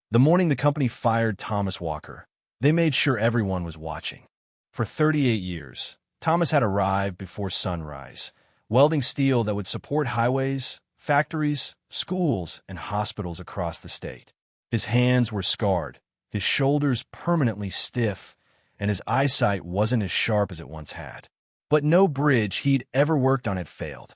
The morning the company fired Thomas Walker, they made sure everyone was watching. For 38 years, Thomas had arrived before sunrise, welding steel that would support highways, factories, schools, and hospitals across the state. His hands were scarred, his shoulders permanently stiff, and his eyesight wasn't as sharp as it once had. But no bridge he'd ever worked on had failed.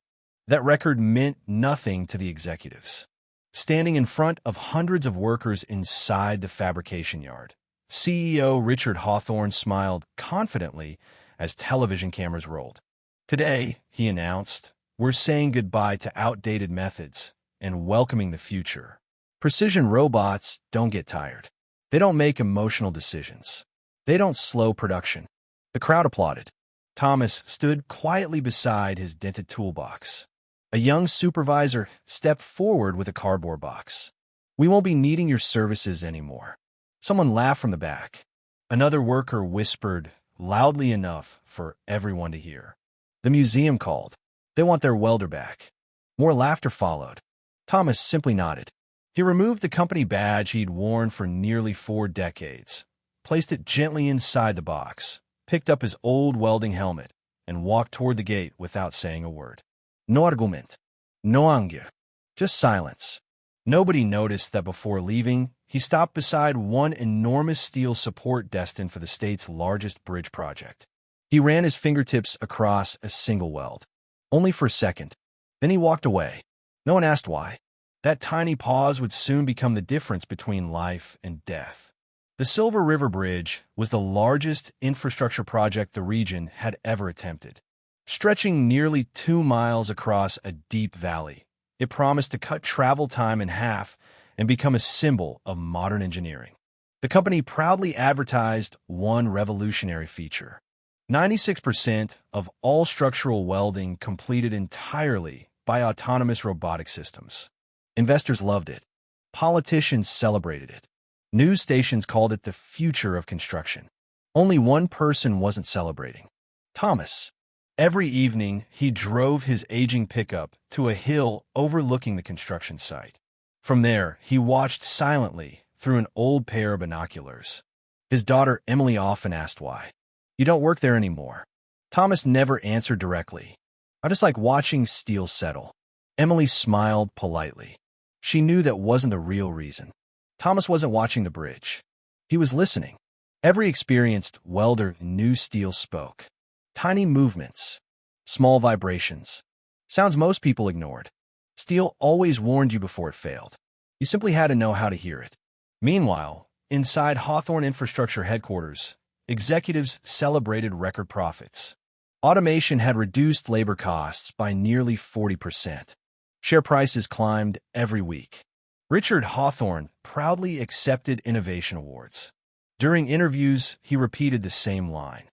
That record meant nothing to the executives. Standing in front of hundreds of workers inside the fabrication yard, CEO Richard Hawthorne smiled confidently as television cameras rolled. "Today," he announced, "we're saying goodbye to outdated methods and welcoming the future. Precision robots don't get tired. They don't make emotional decisions. They don't slow production." The crowd applauded. Thomas stood quietly beside his dented toolbox. A young supervisor stepped forward with a cardboard box. "We won't be needing your services anymore." Someone laughed from the back. Another worker whispered loudly enough for everyone to hear. "The museum called. They want their welder back." More laughter followed. Thomas simply nodded. He removed the company badge he'd worn for nearly 4 decades, placed it gently inside the box, picked up his old welding helmet, and walked toward the gate without saying a word. No argument, no anger, just silence. Nobody noticed that before leaving, he stopped beside one enormous steel support destined for the state's largest bridge project. He ran his fingertips across a single weld, only for a second. Then he walked away. No one asked why. That tiny pause would soon become the difference between life and death. The Silver River Bridge was the largest infrastructure project the region had ever attempted. Stretching nearly 2 miles across a deep valley, it promised to cut travel time in half and become a symbol of modern engineering. The company proudly advertised one revolutionary feature: 96% of all structural welding completed entirely by autonomous robotic systems. Investors loved it. Politicians celebrated it. News stations called it the future of construction. Only one person wasn't celebrating: Thomas. Every evening, he drove his aging pickup to a hill overlooking the construction site. From there, he watched silently through an old pair of binoculars. His daughter Emily often asked why. "You don't work there anymore." Thomas never answered directly. "I just like watching steel settle." Emily smiled politely. She knew that wasn't the real reason. Thomas wasn't watching the bridge. He was listening. Every experienced welder knew steel spoke. Tiny movements, small vibrations, sounds most people ignored. Steel always warned you before it failed. You simply had to know how to hear it. Meanwhile, inside Hawthorne Infrastructure headquarters, executives celebrated record profits. Automation had reduced labor costs by nearly 40%. Share prices climbed every week. Richard Hawthorne proudly accepted innovation awards. During interviews, he repeated the same line: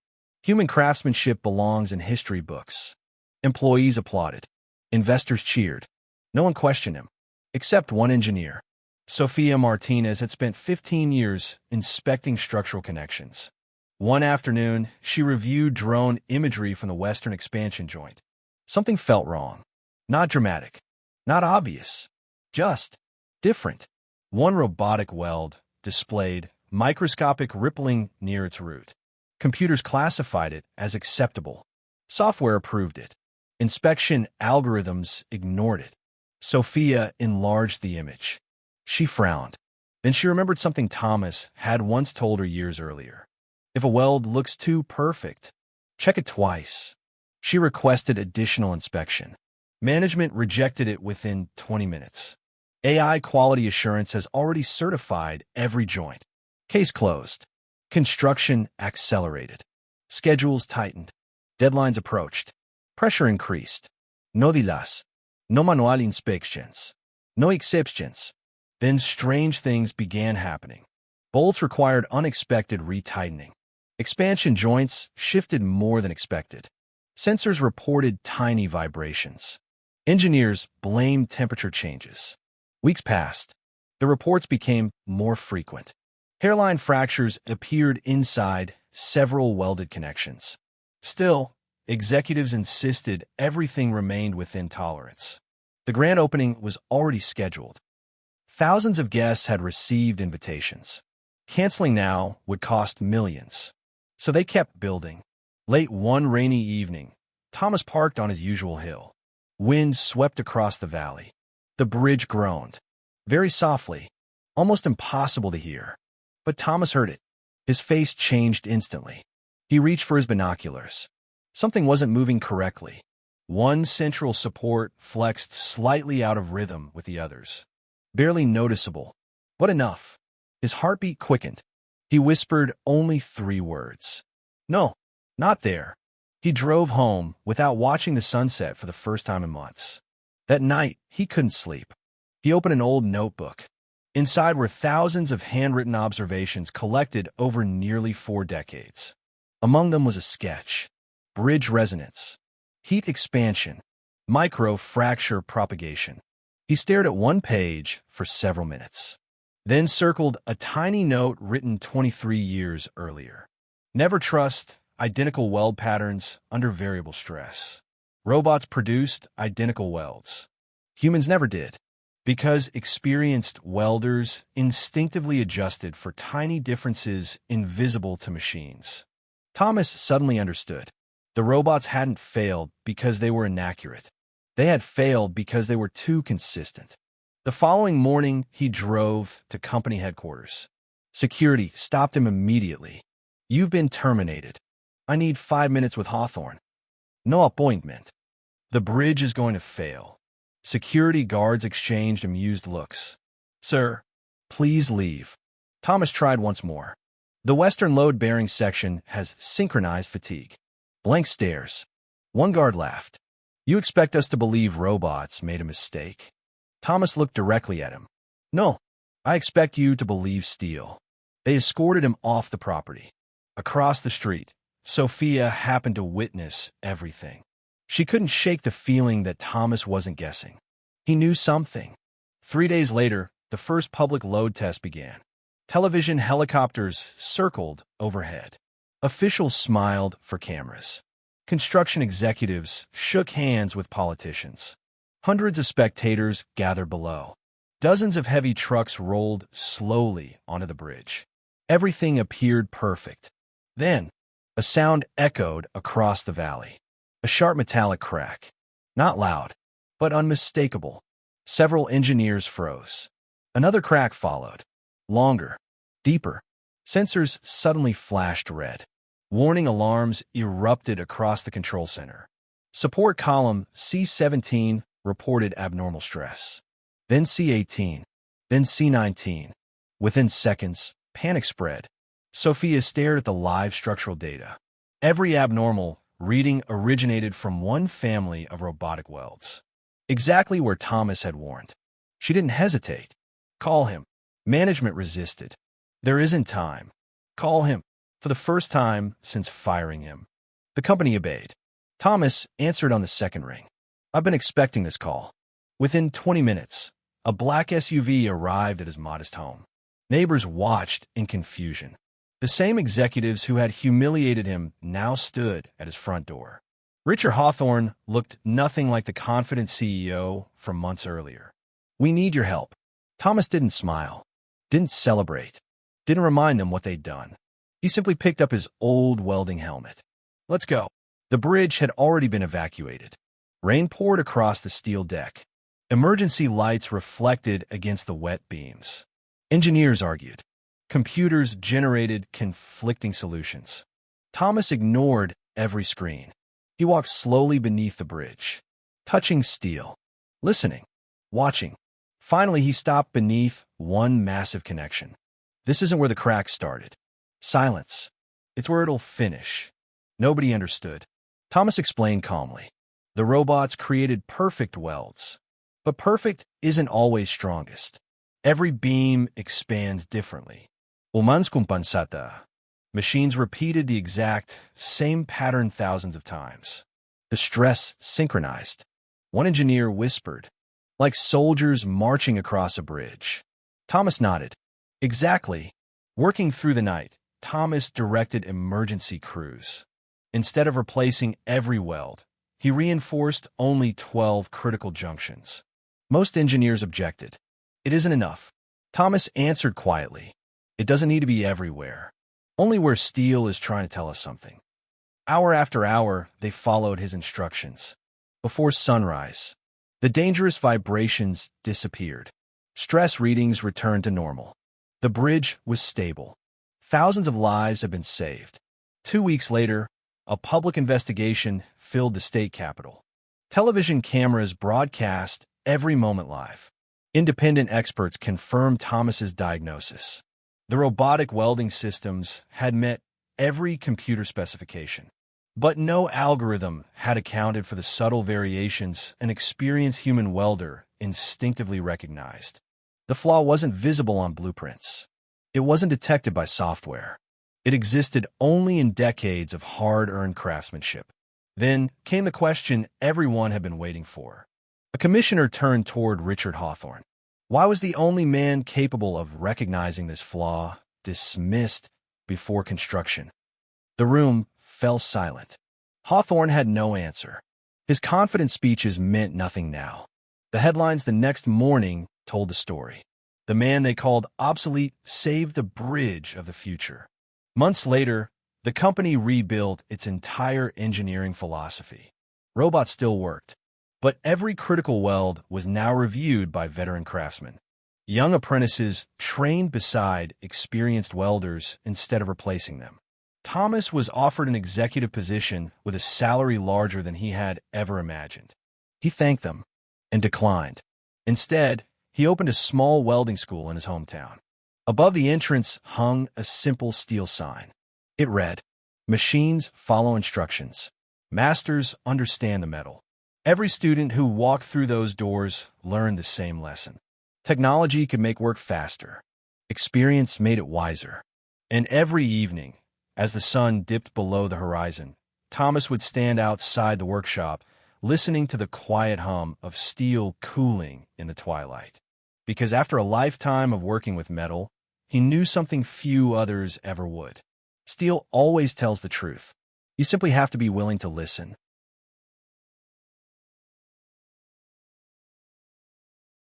"Human craftsmanship belongs in history books." Employees applauded. Investors cheered. No one questioned him, except one engineer. Sofia Martinez had spent 15 years inspecting structural connections. One afternoon, she reviewed drone imagery from the Western expansion joint. Something felt wrong. Not dramatic, not obvious, just different. One robotic weld displayed microscopic rippling near its root. Computers classified it as acceptable. Software approved it. Inspection algorithms ignored it. Sophia enlarged the image. She frowned. Then she remembered something Thomas had once told her years earlier. If a weld looks too perfect, check it twice. She requested additional inspection. Management rejected it within 20 minutes. AI quality assurance has already certified every joint. Case closed. Construction accelerated. Schedules tightened. Deadlines approached. Pressure increased. No dilas. No manual inspections. No exceptions. Then strange things began happening. Bolts required unexpected retightening. Expansion joints shifted more than expected. Sensors reported tiny vibrations. Engineers blamed temperature changes. Weeks passed. The reports became more frequent. Hairline fractures appeared inside several welded connections. Still, executives insisted everything remained within tolerance. The grand opening was already scheduled. Thousands of guests had received invitations. Canceling now would cost millions. So they kept building. Late one rainy evening, Thomas parked on his usual hill. Wind swept across the valley. The bridge groaned. Very softly, almost impossible to hear. But Thomas heard it. His face changed instantly. He reached for his binoculars. Something wasn't moving correctly. One central support flexed slightly out of rhythm with the others. Barely noticeable, but enough. His heartbeat quickened. He whispered only 3 words. No, not there. He drove home without watching the sunset for the first time in months. That night, he couldn't sleep. He opened an old notebook. Inside were thousands of handwritten observations collected over nearly 4 decades. Among them was a sketch. Bridge resonance. Heat expansion. Micro-fracture propagation. He stared at one page for several minutes. Then circled a tiny note written 23 years earlier. Never trust identical weld patterns under variable stress. Robots produced identical welds. Humans never did, because experienced welders instinctively adjusted for tiny differences invisible to machines. Thomas suddenly understood. The robots hadn't failed because they were inaccurate. They had failed because they were too consistent. The following morning, he drove to company headquarters. Security stopped him immediately. "You've been terminated. I need 5 minutes with Hawthorne." "No appointment." "The bridge is going to fail." Security guards exchanged amused looks. "Sir, please leave." Thomas tried once more. "The western load-bearing section has synchronized fatigue." Blank stares. One guard laughed. "You expect us to believe robots made a mistake?" Thomas looked directly at him. "No, I expect you to believe steel." They escorted him off the property. Across the street, Sophia happened to witness everything. She couldn't shake the feeling that Thomas wasn't guessing. He knew something. 3 days later, the first public load test began. Television helicopters circled overhead. Officials smiled for cameras. Construction executives shook hands with politicians. Hundreds of spectators gathered below. Dozens of heavy trucks rolled slowly onto the bridge. Everything appeared perfect. Then, a sound echoed across the valley. A sharp metallic crack. Not loud, but unmistakable. Several engineers froze. Another crack followed. Longer. Deeper. Sensors suddenly flashed red. Warning alarms erupted across the control center. Support column C17 reported abnormal stress. Then C18. Then C19. Within seconds, panic spread. Sophia stared at the live structural data. Every abnormal reading originated from one family of robotic welds. Exactly where Thomas had warned. She didn't hesitate. "Call him." Management resisted. "There isn't time." "Call him." For the first time since firing him. The company obeyed. Thomas answered on the second ring. "I've been expecting this call." Within 20 minutes, a black SUV arrived at his modest home. Neighbors watched in confusion. The same executives who had humiliated him now stood at his front door. Richard Hawthorne looked nothing like the confident CEO from months earlier. "We need your help." Thomas didn't smile, didn't celebrate, didn't remind them what they'd done. He simply picked up his old welding helmet. "Let's go." The bridge had already been evacuated. Rain poured across the steel deck. Emergency lights reflected against the wet beams. Engineers argued. Computers generated conflicting solutions. Thomas ignored every screen. He walked slowly beneath the bridge, touching steel, listening, watching. Finally, he stopped beneath one massive connection. This isn't where the crack started. Silence. It's where it'll finish. Nobody understood. Thomas explained calmly. The robots created perfect welds. But perfect isn't always strongest. Every beam expands differently. Umans compensata. Machines repeated the exact same pattern thousands of times. The stress synchronized. One engineer whispered, "Like soldiers marching across a bridge." Thomas nodded. "Exactly." Working through the night, Thomas directed emergency crews. Instead of replacing every weld, he reinforced only 12 critical junctions. Most engineers objected. It isn't enough. Thomas answered quietly. It doesn't need to be everywhere. Only where steel is trying to tell us something. Hour after hour, they followed his instructions. Before sunrise, the dangerous vibrations disappeared. Stress readings returned to normal. The bridge was stable. Thousands of lives had been saved. 2 weeks later, a public investigation filled the state capitol. Television cameras broadcast every moment live. Independent experts confirmed Thomas's diagnosis. The robotic welding systems had met every computer specification. But no algorithm had accounted for the subtle variations an experienced human welder instinctively recognized. The flaw wasn't visible on blueprints. It wasn't detected by software. It existed only in decades of hard-earned craftsmanship. Then came the question everyone had been waiting for. A commissioner turned toward Richard Hawthorne. Why was the only man capable of recognizing this flaw dismissed before construction? The room fell silent. Hawthorne had no answer. His confident speeches meant nothing now. The headlines the next morning told the story. The man they called obsolete saved the bridge of the future. Months later, the company rebuilt its entire engineering philosophy. Robots still worked, but every critical weld was now reviewed by veteran craftsmen. Young apprentices trained beside experienced welders instead of replacing them. Thomas was offered an executive position with a salary larger than he had ever imagined. He thanked them and declined. Instead, he opened a small welding school in his hometown. Above the entrance hung a simple steel sign. It read, "Machines follow instructions. Masters understand the metal." Every student who walked through those doors learned the same lesson. Technology could make work faster. Experience made it wiser. And every evening, as the sun dipped below the horizon, Thomas would stand outside the workshop, listening to the quiet hum of steel cooling in the twilight. Because after a lifetime of working with metal, he knew something few others ever would. Steel always tells the truth. You simply have to be willing to listen.